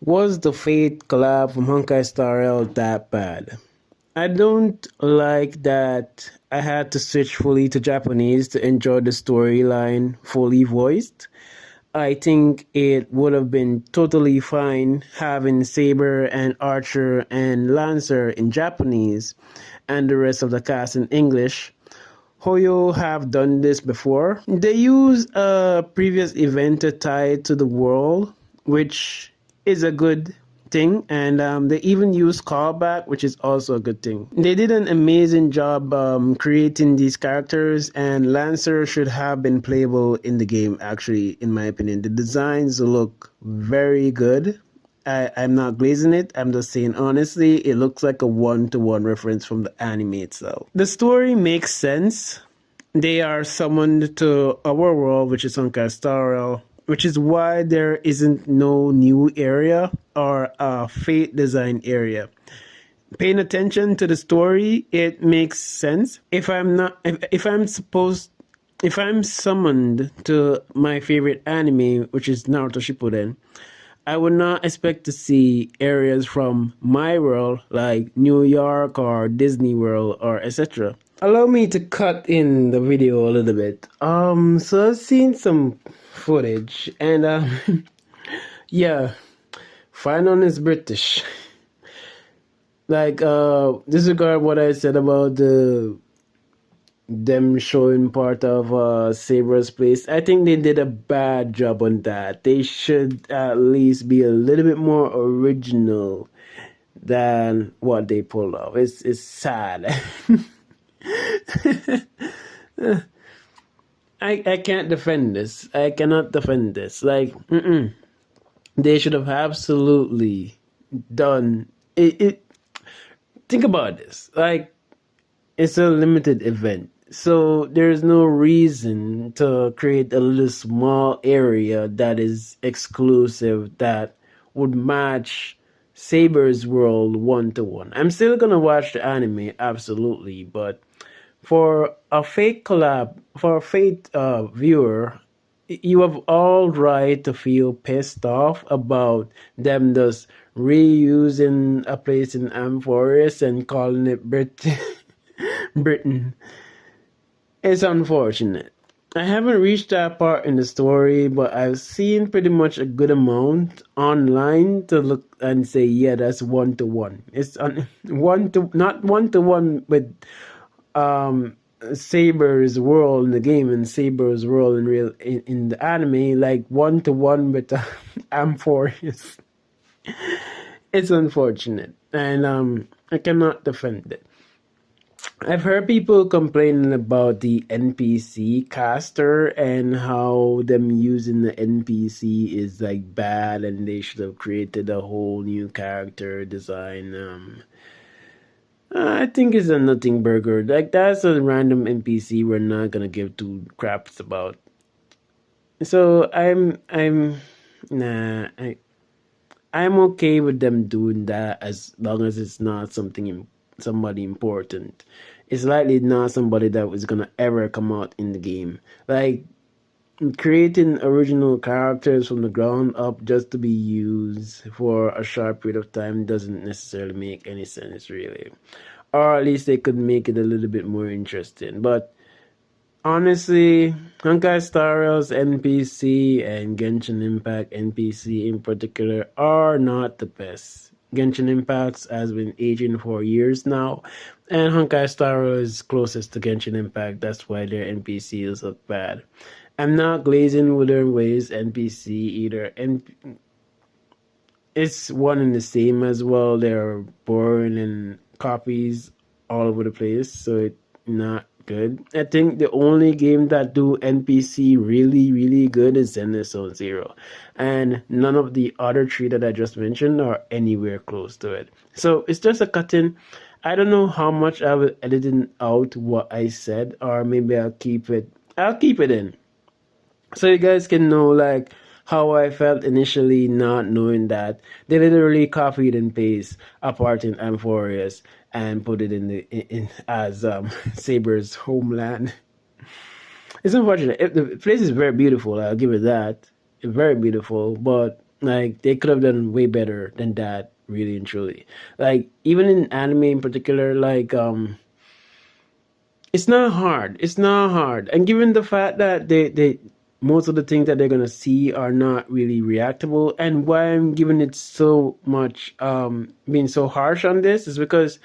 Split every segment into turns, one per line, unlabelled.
Was the Fate collab from Honkai Star Rail that bad? I don't like that I had to switch fully to Japanese to enjoy the storyline fully voiced. I think it would have been totally fine having Saber and Archer and Lancer in Japanese and the rest of the cast in English. Hoyo have done this before. They use a previous event to tie it to the world, which is a good thing, and they even use callback, which is also a good thing. They did an amazing job creating these characters, and Lancer should have been playable in the game, actually, in my opinion. The designs look very good. I'm not glazing it. I'm just saying honestly, it looks like a one-to-one reference from the anime itself. The story makes sense. They are summoned to our world, which is Honkai, which is why there isn't no new area or a fate design area. Paying attention to the story, it makes sense. If I'm summoned to my favorite anime, which is Naruto Shippuden, I would not expect to see areas from my world like New York or Disney World or etc. Allow me to cut in the video a little bit. So I've seen some footage and yeah, Finon is British. Like disregard what I said about them showing part of Saber's place. I think they did a bad job on that. They should at least be a little bit more original than what they pulled off. It's sad. I can't defend this. I cannot defend this. Like, they should have absolutely done it. Think about this. Like, it's a limited event. So there's no reason to create a little small area that is exclusive that would match Saber's world one to one. I'm still gonna watch the anime, absolutely, but for a fake collab, for a fake viewer, you have all right to feel pissed off about them just reusing a place in Amphorus and calling it Britain. It's unfortunate. I haven't reached that part in the story, but I've seen pretty much a good amount online to look and say, yeah, that's one to one. It's not one to one with um Saber's world in the game and Saber's world in the anime, like one to one with Amphorus. It's unfortunate, and I cannot defend it. I've heard people complaining about the NPC caster and how them using the NPC is like bad and they should have created a whole new character design. I think it's a nothing burger. Like that's a random NPC we're not gonna give two craps about. So nah, I'm okay with them doing that as long as it's not somebody important. It's likely not somebody that was gonna ever come out in the game. Like creating original characters from the ground up just to be used for a short period of time doesn't necessarily make any sense, really. Or at least they could make it a little bit more interesting. But honestly, Honkai Star Rail's NPC and Genshin Impact NPC in particular are not the best. Genshin Impact has been aging for years now, and Honkai Star Rail is closest to Genshin Impact. That's why their NPCs look bad. I'm not glazing Wuthering Waves NPC either, and it's one and the same as well. They're boring and copies all over the place, so it's not good. I think the only game that do NPC really, really good is Zenless Zone Zero. And none of the other three that I just mentioned are anywhere close to it. So it's just a cut-in. I don't know how much I will editing out what I said, or maybe I'll keep it in. So you guys can know like how I felt initially not knowing that they literally copied and pasted a part in Amphorius and put it in as Saber's homeland. It's unfortunate. The place is very beautiful. I'll give it that. It's very beautiful, but Like they could have done way better than that, really and truly. Like even in anime in particular, like it's not hard. It's not hard. And given the fact that they most of the things that they're gonna see are not really reactable, and why I'm giving it so much being so harsh on this is because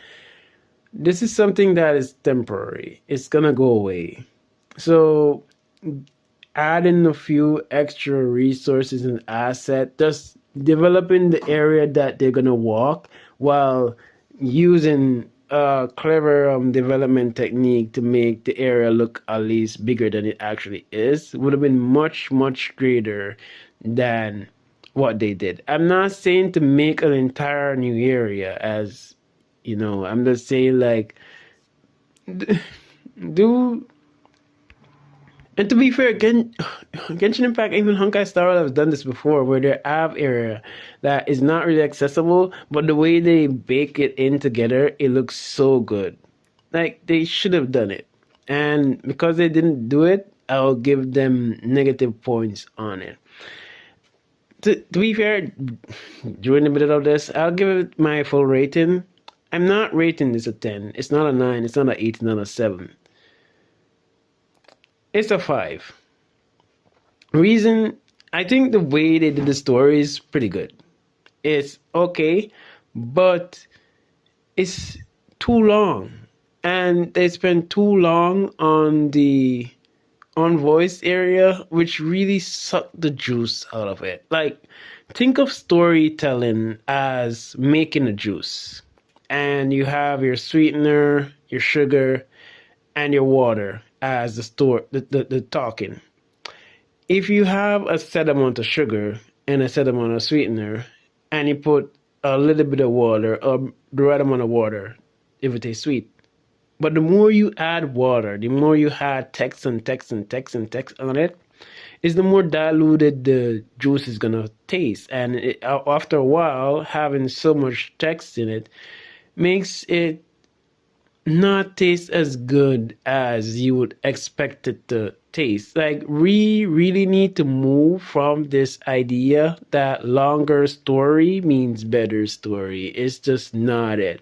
this is something that is temporary. It's gonna go away. So adding a few extra resources and asset, just developing the area that they're gonna walk while using a clever development technique to make the area look at least bigger than it actually is would have been much greater than what they did. I'm not saying to make an entire new area, as you know, I'm just saying like do. And to be fair, Genshin Impact, even Honkai Star Rail have done this before, where they have area that is not really accessible, but the way they bake it in together, it looks so good. Like they should have done it, and because they didn't do it, I'll give them negative points on it. To be fair, during the middle of this, I'll give it my full rating. I'm not rating this a 10. It's not a 9. It's not an 8. It's not a 7. It's a 5. Reason, I think the way they did the story is pretty good. It's okay, but it's too long. And they spent too long on the on voice area, which really sucked the juice out of it. Like, think of storytelling as making a juice. And you have your sweetener, your sugar, and your water as the talking. If you have a set amount of sugar and a set amount of sweetener, and you put a little bit of water or the right amount of water, if it tastes sweet. But the more you add water, the more you add text and text and text and text on it, is the more diluted the juice is gonna taste. And after a while, having so much text in it makes it not taste as good as you would expect it to taste. Like we really need to move from this idea that longer story means better story. It's just not it.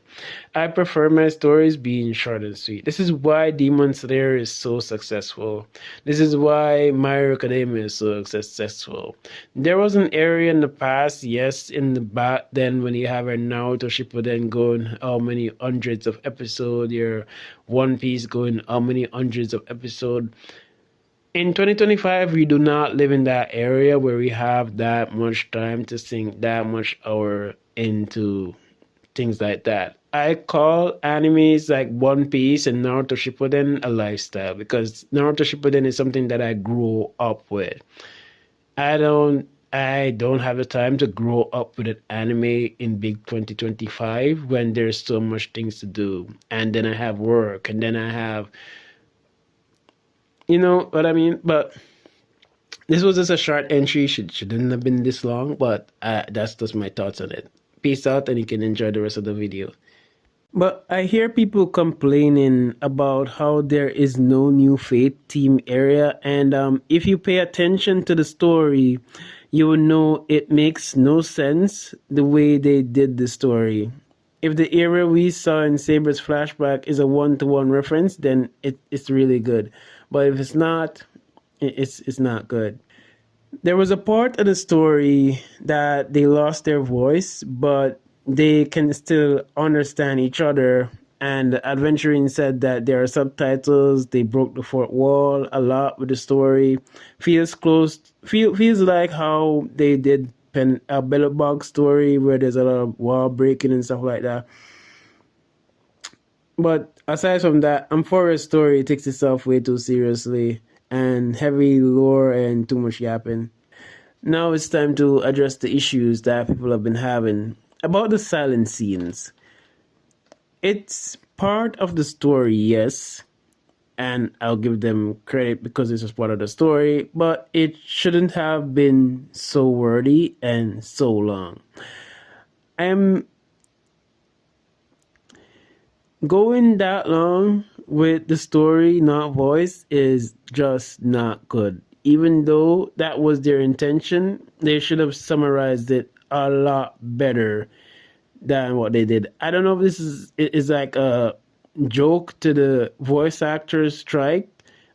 I prefer my stories being short and sweet. This is why Demon Slayer is so successful. This is why My Hero Academia is so successful. There was an area in the past, yes, in the back then when you have a Naruto Shippuden going how many hundreds of episodes, your One Piece going how many hundreds of episodes. In 2025, we do not live in that area where we have that much time to sink that much hour into things like that. I call animes like One Piece and Naruto Shippuden a lifestyle because Naruto Shippuden is something that I grew up with. I don't have the time to grow up with an anime in big 2025 when there's so much things to do. And then I have work and then I have, you know what I mean? But this was just a short entry. Shouldn't have been this long, but that's just my thoughts on it. Peace out and you can enjoy the rest of the video. But I hear people complaining about how there is no new Fate team area, and if you pay attention to the story, you will know it makes no sense the way they did the story. If the area we saw in Saber's flashback is a one-to-one reference, then it's really good. But if it's not, it's not good. There was a part of the story that they lost their voice, but they can still understand each other. And Adventuring said that there are subtitles. They broke the fourth wall a lot with the story. Feels close. Feels like how they did a Bellabog story where there's a lot of wall breaking and stuff like that. But aside from that, Amphora's story takes itself way too seriously and heavy lore and too much yapping. Now it's time to address the issues that people have been having about the silent scenes. It's part of the story, yes, and I'll give them credit because this was part of the story, but it shouldn't have been so wordy and so long. I'm going that long with the story not voice is just not good. even though that was their intention, they should have summarized it a lot better than what they did. I don't know if this is like a joke to the voice actors strike,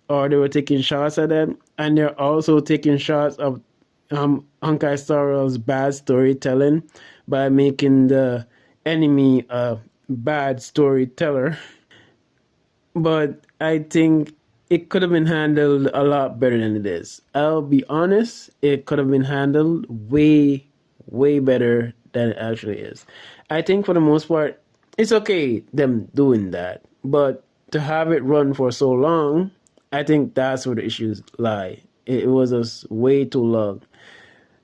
or they were taking shots at them, and they're also taking shots of Honkai Star Rail's bad storytelling by making the enemy a bad storyteller. But I think it could have been handled a lot better than it is. I'll be honest, it could have been handled way better than it actually is. I think for the most part, it's okay them doing that, but to have it run for so long, I think that's where the issues lie. It was just way too long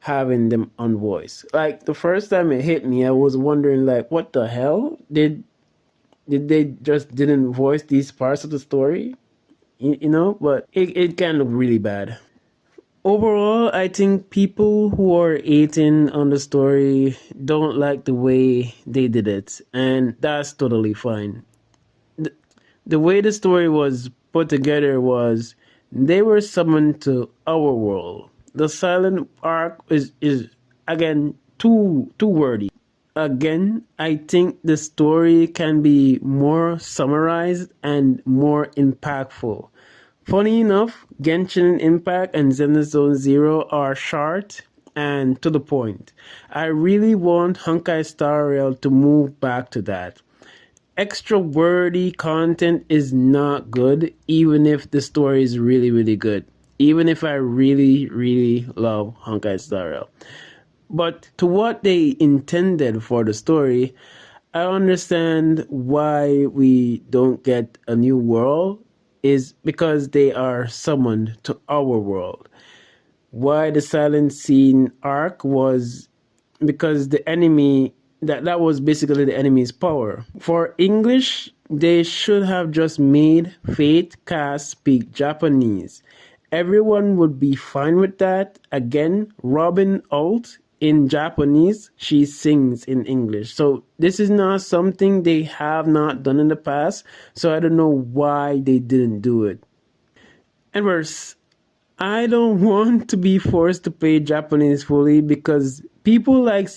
having them on voice. Like the first time it hit me, I was wondering like, what the hell did they just didn't voice these parts of the story? But it can look really bad. Overall, I think people who are hating on the story don't like the way they did it, and that's totally fine. The, the way the story was put together was they were summoned to our world. The silent arc is again too wordy. Again, I think the story can be more summarized and more impactful. Funny enough, Genshin Impact and Zenless Zero are short and to the point. I really want Honkai Star Rail to move back to that. Extra wordy content is not good, even if the story is really good. Even if I really love Honkai Star Rail. But to what they intended for the story, I understand why we don't get a new world is because they are summoned to our world. Why the silent scene arc was because the enemy that was basically the enemy's power. For English, they should have just made Fate cast speak Japanese. Everyone would be fine with that. Again, Robin Alt in Japanese, she sings in English. So this is not something they have not done in the past. So I don't know why they didn't do it. And worse, I don't want to be forced to pay Japanese fully because people like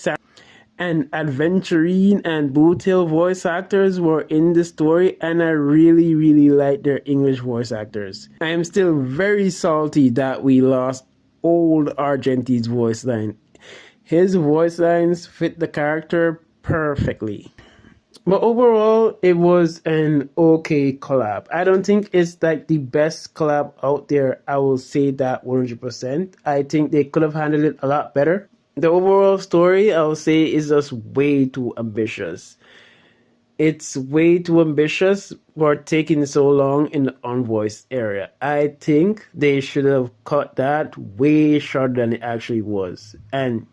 and Adventurine and Boot Hill voice actors were in the story, and I really like their English voice actors. I am still very salty that we lost old Argentine's voice line. His voice lines fit the character perfectly. But overall, it was an okay collab. I don't think it's like the best collab out there. I will say that 100%. I think they could have handled it a lot better. The overall story, I will say, is just way too ambitious. It's way too ambitious for taking so long in the unvoiced area. I think they should have cut that way shorter than it actually was. And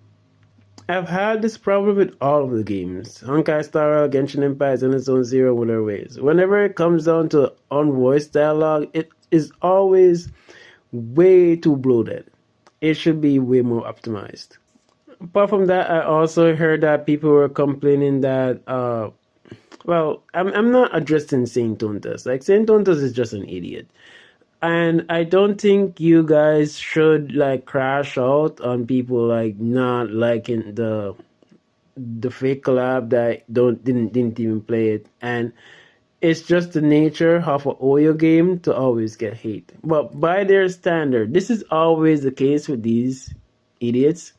I've had this problem with all of the games. Honkai Star Rail, Genshin Impact, and its own zero whatever ways. Whenever it comes down to unvoiced dialogue, it is always way too bloated. It should be way more optimized. Apart from that, I also heard that people were complaining that, well, I'm not addressing Saint Tontas. Like, Saint Tontas is just an idiot. And I don't think you guys should like crash out on people like not liking the fake collab that didn't even play it. And it's just the nature of an Oyo game to always get hate. But by their standard, this is always the case with these idiots.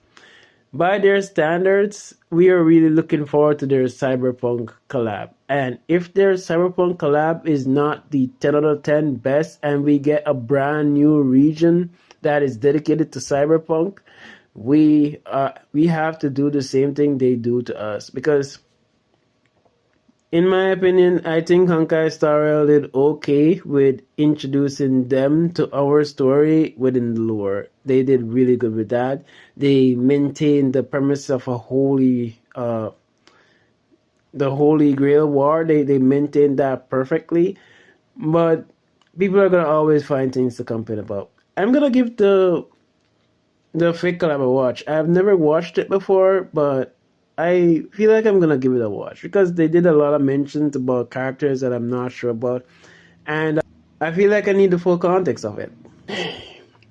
By their standards, we are really looking forward to their Cyberpunk collab. And if their Cyberpunk collab is not the 10 out of 10 best and we get a brand new region that is dedicated to Cyberpunk, we have to do the same thing they do to us. Because in my opinion, I think Honkai Star Rail did okay with introducing them to our story within the lore. They did really good with that. They maintained the premise of the Holy Grail War. They maintained that perfectly. But people are gonna always find things to complain about. I'm gonna give the fake collab a watch. I've never watched it before, but I feel like I'm gonna give it a watch because they did a lot of mentions about characters that I'm not sure about, and I feel like I need the full context of it.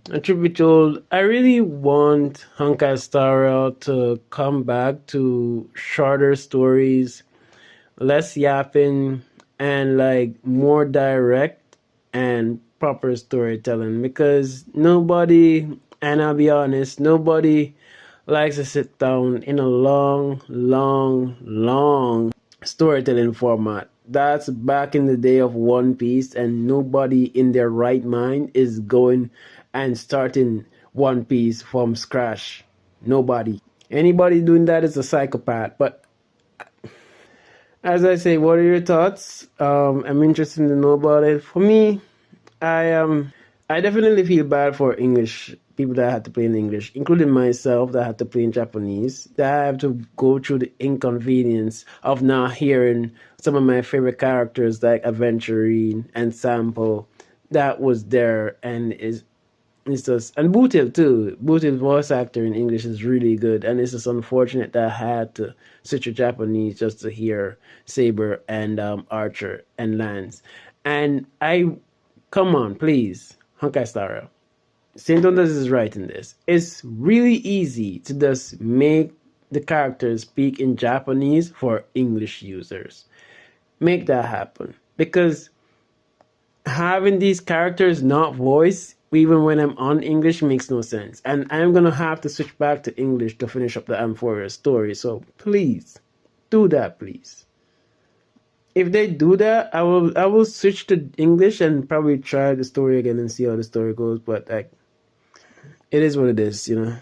And truth be told, I really want Honkai Star Rail to come back to shorter stories, less yapping, and like more direct and proper storytelling. Because nobody, and I'll be honest, nobody likes to sit down in a long storytelling format. That's back in the day of One Piece, and nobody in their right mind is going and starting One Piece from scratch. Nobody. Anybody doing that is a psychopath. But as I say, what are your thoughts? I'm interested to know about it. For me, I definitely feel bad for English people that had to play in English, including myself that had to play in Japanese. That I have to go through the inconvenience of not hearing some of my favorite characters like Aventurine and Sample that was there and is it's just and Bootil too. Bootil's voice actor in English is really good, and it's just unfortunate that I had to switch to Japanese just to hear Saber and Archer and Lance. And I come on, please, Honkai Star. Saint Ondas is right in this. It's really easy to just make the characters speak in Japanese for English users. Make that happen because having these characters not voiced even when I'm on English makes no sense. And I'm gonna have to switch back to English to finish up the Amphoria story. So please do that, please. If they do that, I will switch to English and probably try the story again and see how the story goes. But like, it is what it is, you know.